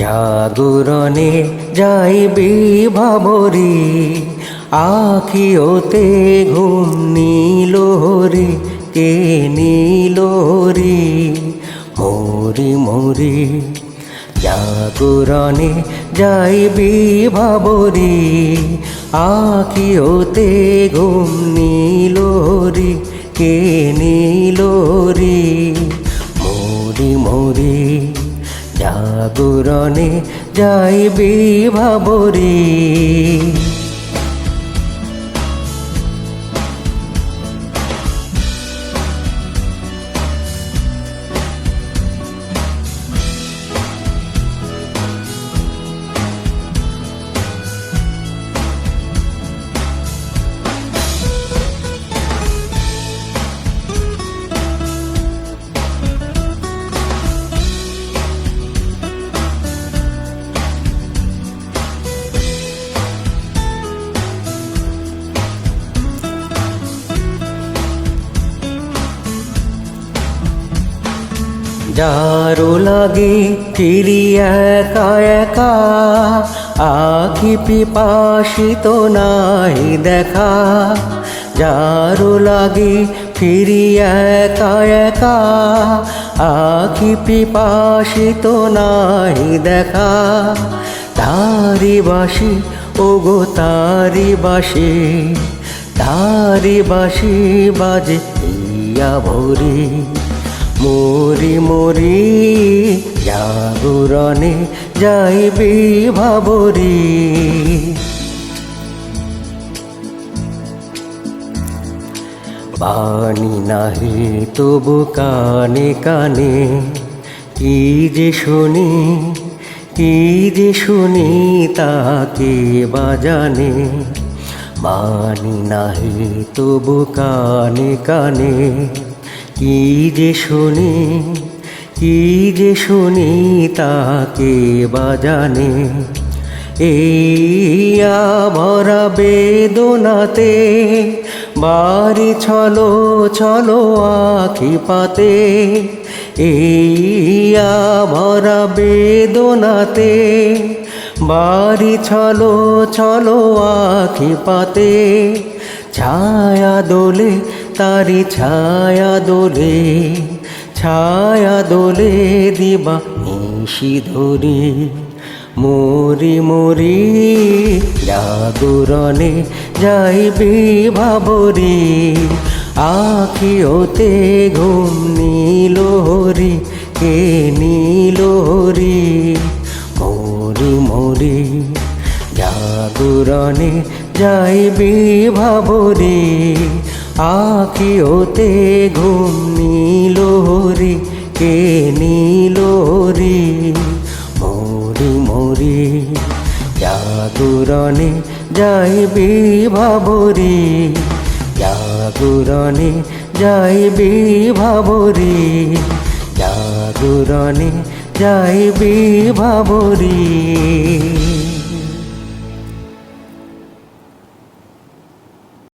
জাগরণে যাইবি ভাবরি, আখি ওতে ঘুম নীল রে, কে নীল রে মরি মরি। জাগরণে যাইবি ভাবরি, আখি ওতে ঘুম নীল রে, কে নীল রে মরি মরি। জাগরণে যাইবি ভাবরি। যারো লাগে ফিরি একা একা, আখি পিপাসিত নাই দেখা। যারো লাগে ফিরি একা একা, আখি পিপাসিত নাই দেখা। তারি বাসি ওগো তারি বাসি, তারি বাসি বাজে ইয়া ভরি মরি মরি। জাগরণে যাইবি ভাবরি। বাণী নাহি তবু কানে কানে, কি যে শুনি কি যে শুনি তাকে বাজানে। বাণী নাহি তবু কানে কানে, কি যে শুনি কি যে শুনি তাকে বাজানে। এইয়া ভরা বেদনাতে বাড়ি ছলো ছলো আখি পাতে। এইয়া ভরা বেদনাতে বাড়ি ছলো ছলো আখি পাতে। ছায়া দোলে তারি ছায়া দোলে, ছায়া দোলে দিবা নিশি ধরে মরি মরি। জাগরণে যাইবি ভাবরি, আখি ওতে ঘুম নীল রে, কে নীল রে মরি মরি। জাগরণে যাইবি ভাবরি, আখি ওতে ঘুম নীল রে, কে নীল রে মরি মরি। জাগরণে যাইবি ভাবরি, জাগরণে যাইবি ভাবরি, জাগরণে যাইবি ভাবরি।